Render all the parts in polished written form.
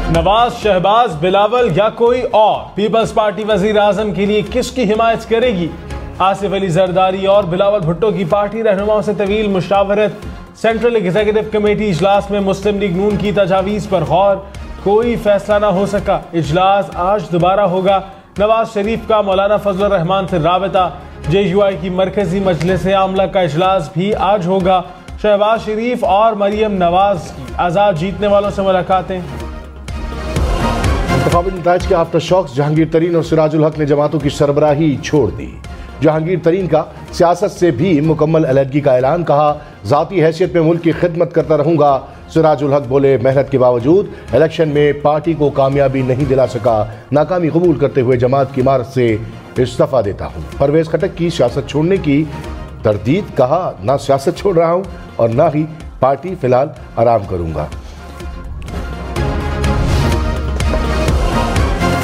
नवाज, शहबाज, बिलावल या कोई और पीपल्स पार्टी वजीर आजम के लिए किसकी हिमायत करेगी? आसिफ अली जरदारी और बिलावल भुट्टो की पार्टी रहनुमाओं से तवील मुशावरत। सेंट्रल एग्जीक्यूटिव कमेटी इजलास में मुस्लिम लीग नून की तजावीज़ पर गौर, कोई फैसला न हो सका। इजलास आज दोबारा होगा। नवाज शरीफ का मौलाना फजलुर रहमान से राबता। JUI की मरकजी मजलिस आमला का इजलास भी आज होगा। शहबाज शरीफ और मरियम नवाज की आज़ाद जीतने वालों से मुलाकातें। इंतखाबी नताइज के आफ्टर शॉक्स, जहांगीर तरीन और सिराजुल हक ने जमातों की सरबराही छोड़ दी। जहांगीर तरीन का सियासत से भी मुकम्मल अलहदगी का ऐलान, कहा ज़ाती हैसियत में मुल्क की खिदमत करता रहूंगा। सिराजुल हक बोले मेहनत के बावजूद इलेक्शन में पार्टी को कामयाबी नहीं दिला सका, नाकामी कबूल करते हुए जमात की इमारत से इस्तीफा देता हूँ। परवेज खटक की सियासत छोड़ने की तरदीद, कहा ना सियासत छोड़ रहा हूँ और ना ही पार्टी, फिलहाल आराम करूंगा।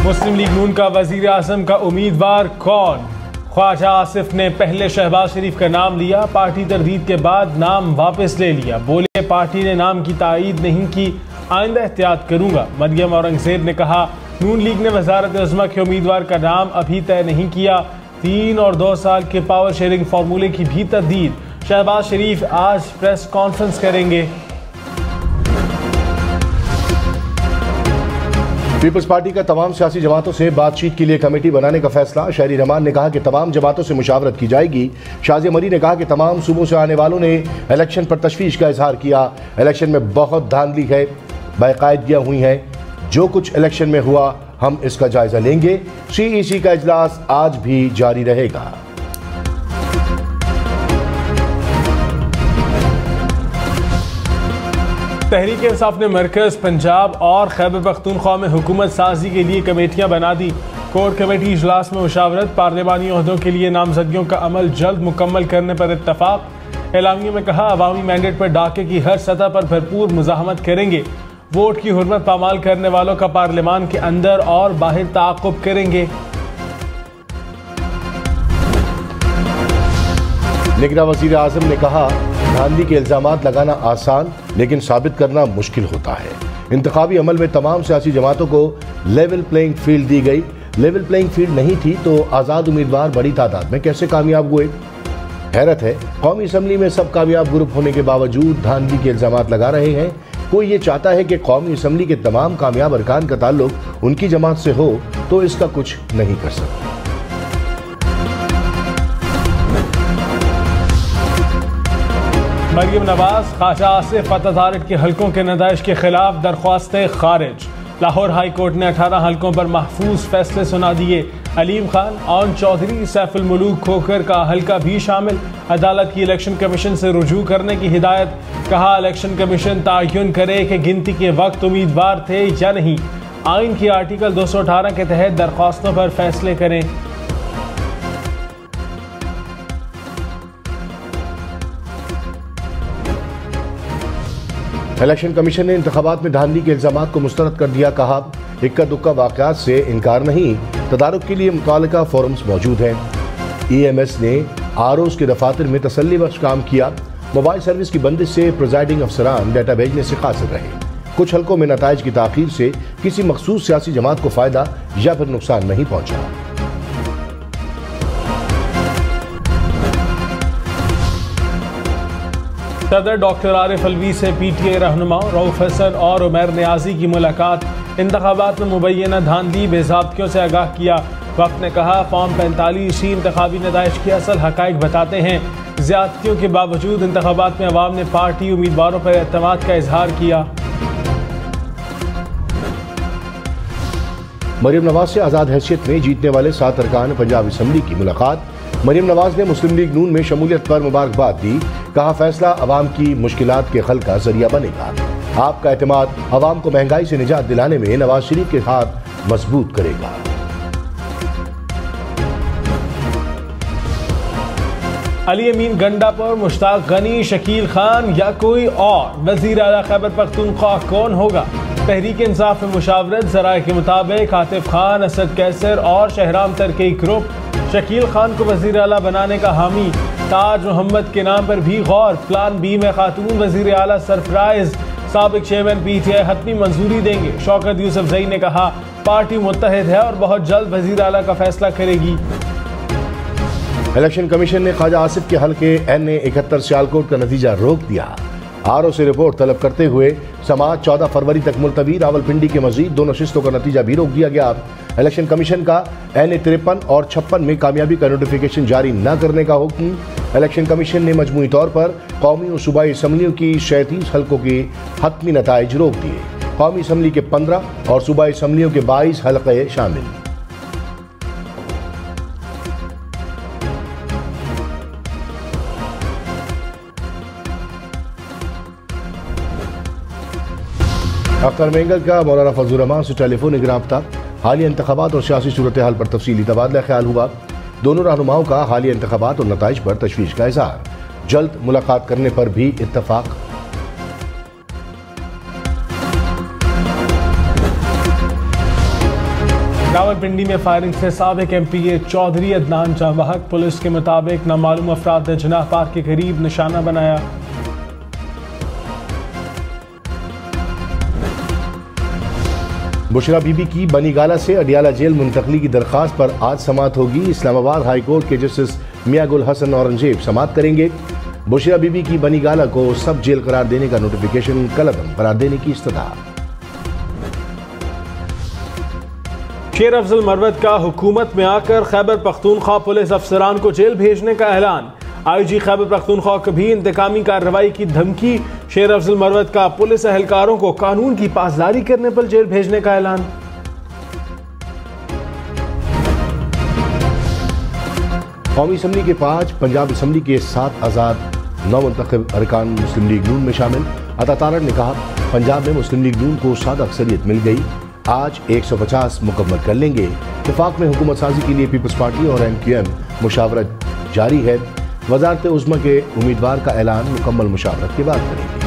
मुस्लिम लीग नून का वजीर आजम का उम्मीदवार कौन? ख्वाजा आसिफ ने पहले शहबाज शरीफ का नाम लिया, पार्टी तरदीद के बाद नाम वापस ले लिया। बोले पार्टी ने नाम की तायीद नहीं की, आइंदा एहतियात करूंगा। मरियम औरंगजेब ने कहा नून लीग ने वजारत उज़्मा के उम्मीदवार का नाम अभी तय नहीं किया। 3 और 2 साल के पावर शेयरिंग फार्मूले की भी तरदीद। शहबाज शरीफ आज प्रेस कॉन्फ्रेंस करेंगे। पीपल्स पार्टी का तमाम सियासी जमातों से बातचीत के लिए कमेटी बनाने का फैसला। शहरी रहमान ने कहा कि तमाम जमातों से मुशावरत की जाएगी। शाज़िया मरी ने कहा कि तमाम सूबों से आने वालों ने इलेक्शन पर तशवीश का इजहार किया। इलेक्शन में बहुत धांधली है, बाकायदगियाँ हुई हैं। जो कुछ इलेक्शन में हुआ हम इसका जायजा लेंगे। CEC का इजलास आज भी जारी रहेगा। तहरीक इंसाफ ने मरकज, पंजाब और खैबर पख्तूनख्वा में हुकूमत साजी के लिए कमेटियां बना दी। कोर कमेटी इजलास में मुशावरत। पार्लिमानी ओहदों के लिए नामजदगियों का अमल जल्द मुकम्मल करने पर इत्तफाक। एलामिया में कहा अवामी मैंडेट पर डाके की हर सतह पर भरपूर मुजाहमत करेंगे। वोट की हुर्मत पामाल करने वालों का पार्लिमान के अंदर और बाहर ताक़ुब करेंगे। लेकिन वज़ीर आज़म ने कहा धांधली के इल्ज़ामात लगाना आसान, लेकिन साबित करना मुश्किल होता है। इंतखाबी अमल में तमाम सियासी जमातों को लेवल प्लेइंग फील्ड दी गई। लेवल प्लेइंग फील्ड नहीं थी तो आज़ाद उम्मीदवार बड़ी तादाद में कैसे कामयाब हुए? हैरत है, कौमी असम्बली में सब कामयाब ग्रुप होने के बावजूद धांधली के इल्ज़ामात लगा रहे हैं। कोई ये चाहता है कि कौमी असम्बली के तमाम कामयाब अरकान का ताल्लुक उनकी जमात से हो तो इसका कुछ नहीं कर सकते। मरियम नवाज, ख्वाजा आसिफ फतह के हलकों के नताइज के खिलाफ दरख्वास्तें खारिज। लाहौर हाई कोर्ट ने 18 हलकों पर महफूज फैसले सुना दिए। अलीम खान, ऑन चौधरी, सैफुल मुलूक खोखर का हलका भी शामिल। अदालत की इलेक्शन कमीशन से रुजू करने की हिदायत। कहा इलेक्शन कमीशन तयन करे कि गिनती के वक्त उम्मीदवार थे या नहीं। आइन की आर्टिकल 218 के तहत दरख्वास्तों पर फैसले करें। इलेक्शन कमीशन ने इंतखाबात में धांधली के इल्जामात को मुस्तरद कर दिया। कहा इक्का दुक्का वाक़यात से इनकार नहीं, तदारुक के लिए मुतालिका फोरम्स मौजूद हैं। EMS ने ROs के दफातर में तसल्ली बख्श काम किया। मोबाइल सर्विस की बंदिश से प्रिजाइडिंग अफसरान डाटा भेजने से कासिर रहे। कुछ हलकों में नताइज की ताखीर से किसी मखसूस सियासी जमात को फायदा या फिर नुकसान नहीं पहुंचा। सदर डॉक्टर आरिफ अलवी से PTA रहनुमाओं रऊफ हसन और उमर नियाजी की मुलाकात। इंतखाबात में मुबैना धांधली बेज़ाब्तियों से आगाह किया। वक्त ने कहा फॉर्म 45 ही इंतखाबी नताइज के असल हकाइक बताते हैं। ज़्यादतियों के बावजूद इंतखाबात में अवाम ने पार्टी उम्मीदवारों पर एतमाद का इजहार किया। मरियम नवाज से आज़ाद हैसियत में जीतने वाले 7 अरकान पंजाब असम्बली की मुलाकात। मरियम नवाज ने मुस्लिम लीग नून में शमूलियत पर मुबारकबाद दी। कहा फैसला अवाम की मुश्किलात के हल का जरिया बनेगा। आपका एतमाद अवाम को महंगाई से निजात दिलाने में नवाज शरीफ के हाथ मजबूत करेगा। अली अमीन गंडापुर, मुश्ताक गनी, शकील खान या कोई और वजीर आला खैबर पख्तूनख्वा कौन होगा? तहरीक इंसाफ में मुशावरत। ज़राए के मुताबिक आतिफ खान, असद कैसर और शहराम तर के ग्रुप शकील खान को वजीर आला बनाने का हामी। ताज मोहम्मद के नाम पर भी गौर। प्लान B में खातून वजीर आला सरप्राइज। साबिक चेयरमैन पीटीआई हतमी मंजूरी देंगे। शौकत यूसुफजई ने कहा पार्टी मुत्तहिद है और बहुत जल्द वजीर आला का फैसला करेगी। इलेक्शन कमीशन ने ख्वाजा आसिफ के हल्के NA 71 सियालकोट का नतीजा रोक दिया। RO से रिपोर्ट तलब करते हुए समाज 14 फरवरी तक मुलतवी। रावलपिंडी के मजीद 2 नशिस्तों का नतीजा भी रोक दिया गया। इलेक्शन कमीशन का NA 53 और 56 में कामयाबी का नोटिफिकेशन जारी न करने का हुक्म। इलेक्शन कमीशन ने मजमूई तौर पर कौमी और सूबाई असम्बलियों की 37 हल्कों के हतमी नताइज रोक दिए। कौमी असम्बली के 15 और सूबाई असम्बलियों के 22 हल्के शामिल। अख्तर मेंगल का मौलाना फजलुर रहमान से टेलीफोनिक रब्ता। हालिया इंतखाबात और सियासी सूरत हाल पर तफसीली तबादला ख्याल हुआ। दोनों रहनुमाओं का हालिया इंतखाबात और नताइज पर तशवीश का इज़हार। जल्द मुलाकात करने पर भी इत्तफाक। रावलपिंडी में फायरिंग से साबिक MPA चौधरी अदनान जाँ बहक। पुलिस के मुताबिक नामालूम अफराद ने जिनाह पार्क के करीब निशाना बनाया। बुशरा बीबी की बनीगाला से अडियाला जेल मुंतकली की दरखास्त पर आज समाअत होगी। इस्लामाबाद हाई कोर्ट के जस्टिस मियां गुल हसन औरंगजेब समाअत करेंगे। बुशरा बीबी की बनीगाला को सब जेल करार देने का नोटिफिकेशन कलअदम करार देने की इस्तदा। शेर अफजल मरवत का हुकूमत में आकर खैबर पख्तूनख्वा पुलिस अफसरान को जेल भेजने का ऐलान। IG खैबर पख्तूनख्वा को भी इंतकामी कार्रवाई की धमकी। शेर अफजल मरवत का पुलिस एहलकारों को कानून की पासदारी करने पर जेल भेजने का ऐलान। कौमी असम्बली के 5, पंजाब असम्बली के 7 आज़ाद नौमुंतखब अरकान मुस्लिम लीग नून में शामिल। अता तारड़ ने कहा पंजाब में मुस्लिम लीग नून को सादा अक्सरियत मिल गई। आज 150 मुकम्मल कर लेंगे। इत्तेफाक में हुकूमत साजी के लिए पीपल्स पार्टी और MQM मुशावरत जारी है। वजारत उज़्मा के उम्मीदवार का ऐलान मुकम्मल मुशावरत के बाद करेंगे।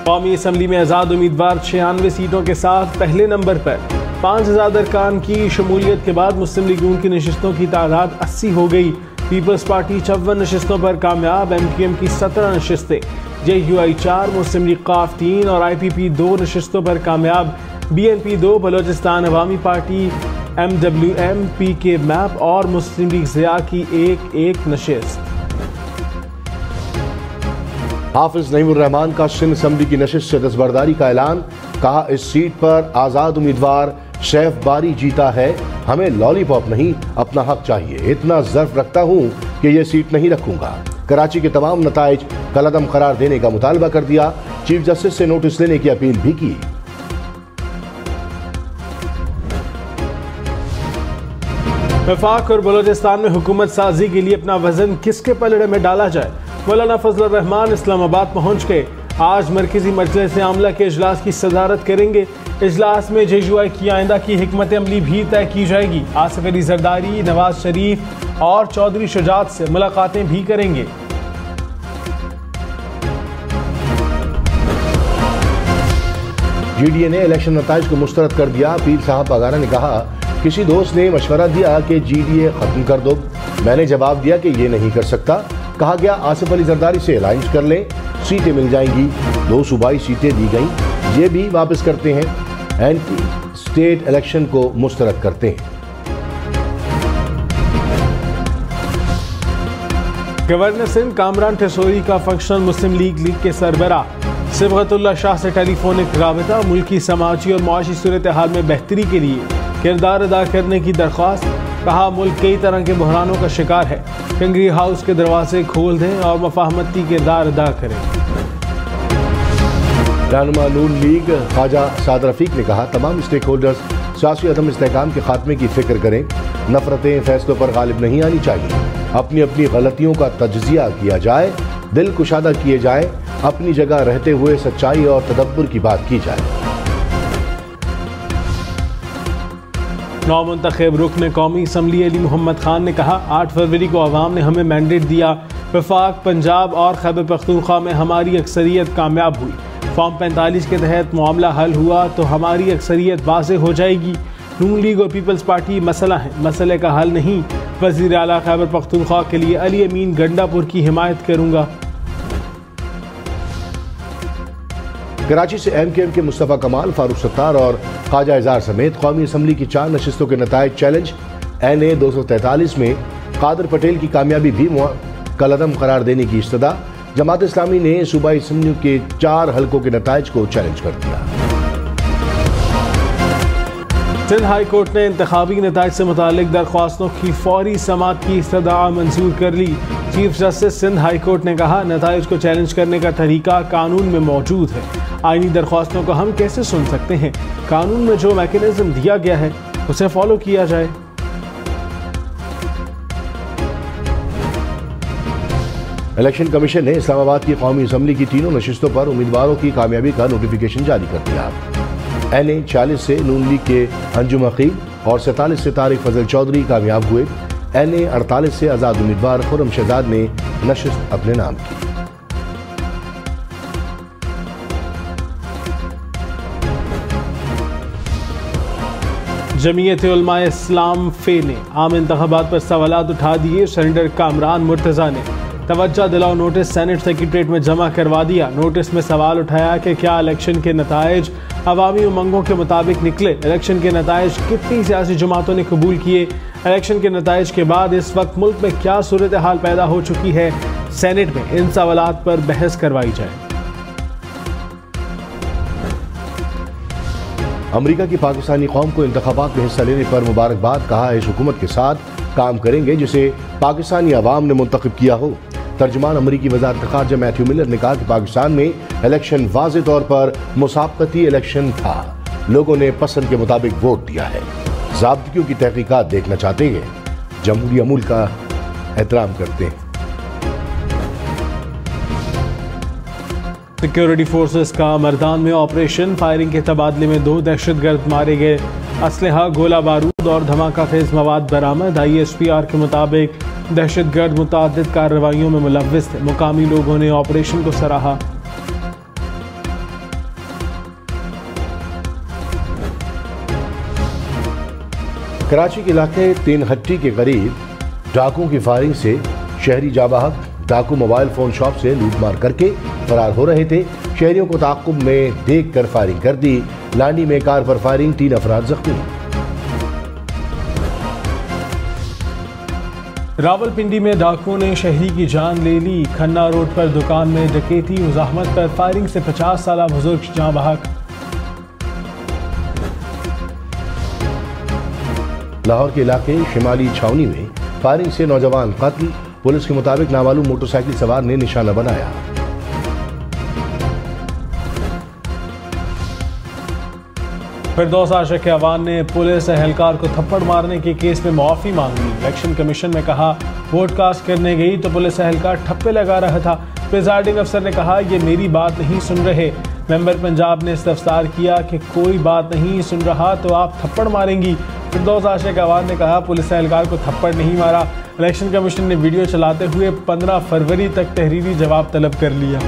कौमी असम्बली में आज़ाद उम्मीदवार 96 सीटों के साथ पहले नंबर पर। 5000 अरकान की शमूलियत के बाद मुस्लिम लीग नून की नशिस्तों की तादाद 80 हो गई। पीपल्स पार्टी 54 नशिस्तों पर कामयाब। MQM की 17 नशिस्तें, JUI 4, मुस्लिम लीग काफ 3 और IPP 2 नशिस्तों पर कामयाब। BNP 2, बलोचिस्तान अवामी पार्टी, MWM, PK मैप और मुस्लिम लीग ज़िया की एक नशिस्त। हाफिज नईमुर रहमान का सिंध असम्बली की नशिस्त से दस्तबरदारी का ऐलान। कहा इस सीट पर आज़ाद उम्मीदवार शैफ बारी जीता है। हमें लॉलीपॉप नहीं अपना हक चाहिए। इतना ज़र्फ रखता हूँ कि ये सीट नहीं रखूंगा। कराची के तमाम नताइज कलअदम करार देने का मुतालबा कर दिया। चीफ जस्टिस से नोटिस लेने की अपील भी की। वफाक और बलोचिस्तान में हुकूमत साजी के लिए अपना वजन किसके पलड़े में डाला जाए। मौलाना फजलुर रहमान इस्लामाबाद पहुंच गए। आज मरकजी मजलिस आमला के इजलास की सदारत करेंगे। इजलास में JUI की आइंदा की हिकमत अमली भी तय की जाएगी। आसिफ अली जरदारी, नवाज शरीफ और चौधरी शुजात से मुलाकातें भी करेंगे। GDA ने इलेक्शन नताइज को मुस्तरद कर दिया। पीर साहब बागारा ने कहा किसी दोस्त ने मशवरा दिया कि GDA खत्म कर दो। मैंने जवाब दिया कि ये नहीं कर सकता। कहा गया आसिफ अली जरदारी से अलायंस कर लें, सीटें मिल जाएंगी। 2 सूबाई सीटें दी गई, ये भी वापस करते हैं। एंटी स्टेट इलेक्शन को मुस्तरद करते हैं। गवर्नर सिंध कामरान ठसोरी का फंक्शनल मुस्लिम लीग के सरबरा सिबगतुल्लाह शाह से टेलीफोनिक राबता। मुल्की समाजी और मुआशी सूरत हाल में बेहतरी के लिए किरदार अदा करने की दरख्वास्त। कहा मुल्क कई तरह के बहरानों का शिकार है। कंगरी हाउस के दरवाजे खोल दें और मफाहमती किरदार अदा करें। रहनुमा नून लीग ख्वाजा साद रफीक ने कहा तमाम स्टेक होल्डर्स सियासी अदम इस्तेहकाम के खात्मे की फिक्र करें। नफरतें फैसलों पर गालिब नहीं आनी चाहिए। अपनी अपनी गलतियों का तज्जिया किया जाए, दिल कुशादा किए जाए, अपनी जगह रहते हुए सच्चाई और तदब्बुर की बात की जाए। नौमुंतखब रुकन कौमी असम्बली अली मोहम्मद खान ने कहा 8 फरवरी को अवाम ने हमें मैंडेट दिया। वफाक, पंजाब और खैबर पख्तूनख्वा में हमारी अक्सरियत कामयाब हुई। फॉर्म 45 के तहत मामला हल हुआ तो हमारी अक्सरियत वाज़ेह हो जाएगी। नून लीग और पीपल्स पार्टी मसला है, मसले का हल नहीं। वज़ीर आला खैबर पख्तूनख्वा के लिए अली अमीन गंडापुर की हिमायत करूँगा। कराची से MKM के मुस्तफ़ा कमाल, फारूक सत्तार और ख्वाजा इज़हार समेत कौमी असम्बली की 4 नशिस्तों के नताइज चैलेंज। NA 243 में कादर पटेल की कामयाबी भी कलअदम करार देने की इस्तदा। जमात इस्लामी ने सूबाई असम्बली के 4 हलकों के नताइज को चैलेंज कर दिया। सिंध हाई कोर्ट ने इंतखाबी नताइज से मुतालिक दरख्वास्तों की फौरी समाअत की इस्तदा मंजूर कर ली। Chief justice Sindh high court ने कहा, नताइज को चैलेंज करने का तरीका कानून में मौजूद है। आईनी दरख्वास्तों को हम कैसे सुन सकते हैं? कानून में जो मैकेनिज्म दिया गया है उसे फॉलो किया जाए। इलेक्शन कमीशन ने इस्लामाबाद की कौमी असम्बली की 3 नशिस्तों पर उम्मीदवारों की कामयाबी का नोटिफिकेशन जारी कर दिया। NA 40 से नून लीग के अंजुम अकील और 47 से तारिक फजल चौधरी कामयाब हुए। NA 48 से आज़ाद उम्मीदवार खुर्रम शहजाद ने नशिस्त अपने नाम की। जमीयत उलमाए इस्लाम फे ने आम इंतखाबात पर सवालात उठा दिए। सेनेटर कामरान मुर्तज़ा ने तवज्जो दिलाओ नोटिस सेनेट सेक्रेटरीट में जमा करवा दिया। नोटिस में सवाल उठाया कि क्या इलेक्शन के नताइज अवामी उमंगों के मुताबिक निकले? इलेक्शन के नताइज कितनी सियासी जमातों ने कबूल किए? इलेक्शन के नताइज के बाद इस वक्त मुल्क में क्या सूरत हाल पैदा हो चुकी है? सेनेट में इन सवालात पर बहस करवाई जाए। अमेरिका की पाकिस्तानी कौम को इंतखाबात में हिस्सा लेने पर मुबारकबाद। कहा, इस हुकूमत के साथ काम करेंगे जिसे पाकिस्तानी अवाम ने मुंतखब किया हो। तर्जुमान अमरीकी वज़ारत ख़ारजा मैथ्यू मिलर ने कहा कि पाकिस्तान में इलेक्शन वाज़ेह तौर पर मुसाबकती इलेक्शन था। लोगों ने पसंद के मुताबिक वोट दिया है। ज़ाब्तियों की तहकीकात देखना चाहते हैं, जमहूरी अमूल का एहतराम करते हैं। सिक्योरिटी फोर्सेस का मर्दान में ऑपरेशन। फायरिंग के तबादले में 2 दहशतगर्द मारे गए। असलहा, गोला बारूद और धमाका खेज मवाद बरामद। ISPR के मुताबिक दहशतगर्द मुतादिद कार्रवाइयों में मुलव्विस थे। मुकामी लोगों ने ऑपरेशन को सराहा। कराची के इलाके तीन हट्टी के करीब डाकुओं की फायरिंग से शहरी जाबाहक। डाकू मोबाइल फोन शॉप से लूटमार करके फरार हो रहे थे। शहरियों को ताक़ुब में देखकर फायरिंग कर दी। लांडी में कार पर फायरिंग, 3 अफराद जख्मी। रावलपिंडी में डाकुओं ने शहरी की जान ले ली। खन्ना रोड पर दुकान में डकैती, मुज़ाहमत पर फायरिंग से 50 साल बुजुर्ग जाँ बहक। लाहौर के इलाके शिमाली छावनी में फायरिंग से नौजवान कत्ल। पुलिस के मुताबिक नामालूम मोटरसाइकिल सवार ने निशाना बनाया। फिरदौस आशिक अवान ने पुलिस एहलकार को थप्पड़ मारने के केस में मुआफ़ी मांग ली। इलेक्शन कमीशन ने कहा, वोट कास्ट करने गई तो पुलिस एहलकार ठप्पे लगा रहा था। प्रिजाइडिंग अफसर ने कहा, ये मेरी बात नहीं सुन रहे। मेंबर पंजाब ने इस्तफसार किया कि कोई बात नहीं सुन रहा तो आप थप्पड़ मारेंगी। फिरदौस आशिक अवान ने कहा, पुलिस एहलकार को थप्पड़ नहीं मारा। इलेक्शन कमीशन ने वीडियो चलाते हुए 15 फरवरी तक तहरीरी जवाब तलब कर लिया।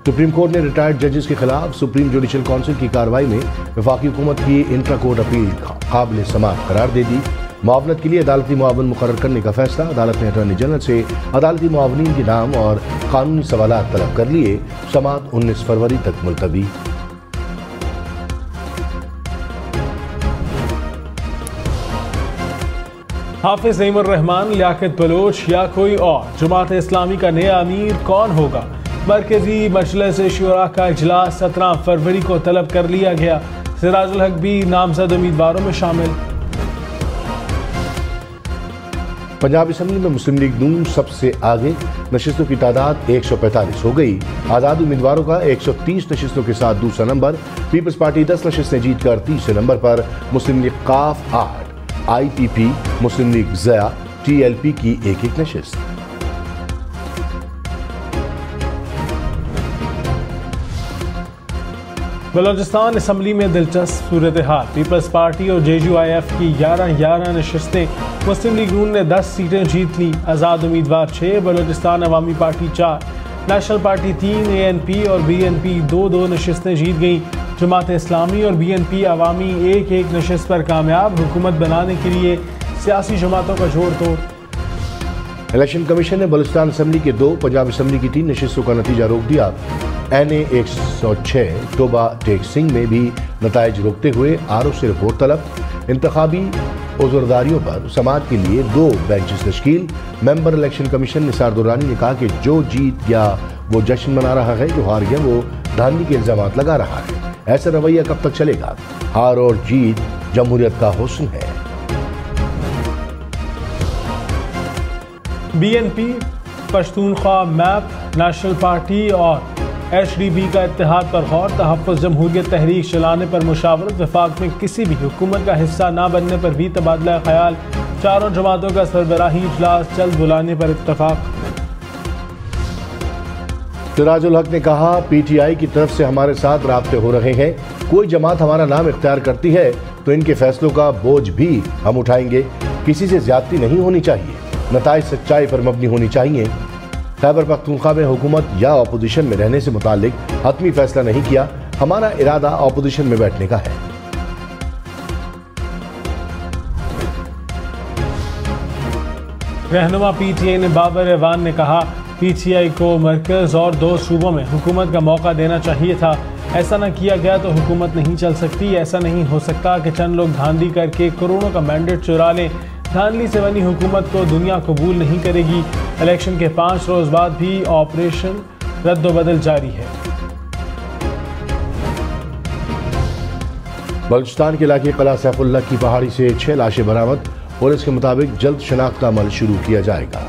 सुप्रीम कोर्ट ने रिटायर्ड जजेस के खिलाफ सुप्रीम जुडिशल काउंसिल की कार्रवाई में वफाकी हुकूमत की इंट्रा कोर्ट अपील काबिल समाअत करार दे दी। मुआवनत के लिए अदालती मुआवन मुकर्रर करने का फैसला। अदालत ने अटॉर्नी जनरल से अदालती मुआवनीन के नाम और कानूनी सवालात तलब कर लिए। समाअत 19 फरवरी तक मुलतवी। हाफिज नईमुर रहमान, लियाकत बलोच या कोई और? जमात इस्लामी का नया अमीर कौन होगा? मरकजी मजलिस शुरा का इजलास 17 फरवरी को तलब कर लिया गया। सिराजुल हक भी नामजद उम्मीदवारों में शामिल। पंजाब असम्बली में मुस्लिम लीग नून सबसे आगे। नशिस्तों की तादाद 145 हो गई। आज़ाद उम्मीदवारों का 130 नशिस्तों के साथ दूसरा नंबर। पीपल्स पार्टी 10 नशिस्तें जीतकर तीसरे नंबर पर। मुस्लिम लीग काफ 8, IPP, मुस्लिम लीग ज़या, TLP की एक नशिस्त। बलोचिस्तान असम्बली में दिलचस्प सूरत हाल। पीपल्स पार्टी और JUIF की 11 नशिस्तें। मुस्लिम लीग नून ने 10 सीटें जीत ली। आज़ाद उम्मीदवार 6, बलोचिस्तान अवामी पार्टी 4, नेशनल पार्टी 3, ANP और BNP 2 नशिस्तें जीत गई। जमात इस्लामी और BNP अवामी 1 नशिस्त पर कामयाब। हुकूमत बनाने के लिए सियासी जमातों का जोड़ तोड़। इलेक्शन कमीशन ने बलूचिस्तान असम्बली के 2, पंजाब असम्बली की 3 नशिस्तों का नतीजा रोक दिया। NA 106 टोबा टेक सिंह में भी नताइज रोकते हुए आरओ से रिपोर्ट तलब। इंतखाबी उज़रदारियों पर समाज के लिए 2 बेंचेस तश्कील। Member election commission Nisar Durrani ने कहा कि जो जीत गया वो जश्न मना रहा है, जो हार गया वो धांधली के इल्जामात लगा रहा है। ऐसा रवैया कब तक चलेगा? हार और जीत जमहूरियत का हुस्न है। BNP, Pashtunkhwa map, national party और HDP का इत्तेहाद पर गौर। तहफ़्फ़ुज़ जमहूरियत तहरीक चलाने पर मुशावरत। वफाक में किसी भी हुकूमत का हिस्सा ना बनने पर भी तबादला ख्याल। चारों जमातों का सरबराही इजलास जल्द बुलाने पर इत्तफाक। सिराजुल हक ने कहा, PTI की तरफ से हमारे साथ राब्ते हो रहे हैं। कोई जमात हमारा नाम इख्तियार करती है तो इनके फैसलों का बोझ भी हम उठाएंगे। किसी से ज्यादती नहीं होनी चाहिए, नताइज सच्चाई पर मबनी होनी चाहिए। खैबर पख्तूनख्वा में हुकूमत या अपोजिशन में रहने से मुतालिक हतमी फैसला नहीं किया। हमारा इरादा अपोजिशन में बैठने का है। रहनुमा PTI ने बाबर एवान ने कहा, PTI को मरकज और 2 सूबों में हुकूमत का मौका देना चाहिए था। ऐसा न किया गया तो हुकूमत नहीं चल सकती। ऐसा नहीं हो सकता कि चंद लोग धांधली करके करोड़ों का मैंडेट चुरा लें। धांधली से बनी हुकूमत को दुनिया कबूल नहीं करेगी। इलेक्शन के 5 रोज बाद भी ऑपरेशन रद्दोबदल जारी है। बलूचिस्तान के इलाके कला सैफुल्लाह की पहाड़ी से 6 लाशें बरामद। पुलिस के मुताबिक जल्द शनाख्त का अमल शुरू किया जाएगा।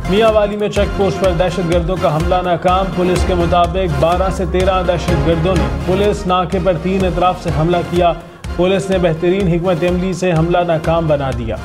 मियांवाली में चेक पोस्ट पर दहशतगर्दों का हमला नाकाम। पुलिस के मुताबिक 12 से 13 दहशतगर्दों ने पुलिस नाके पर 3 अतराफ से हमला किया। पुलिस ने बेहतरीन हिकमत अमली से हमला नाकाम बना दिया।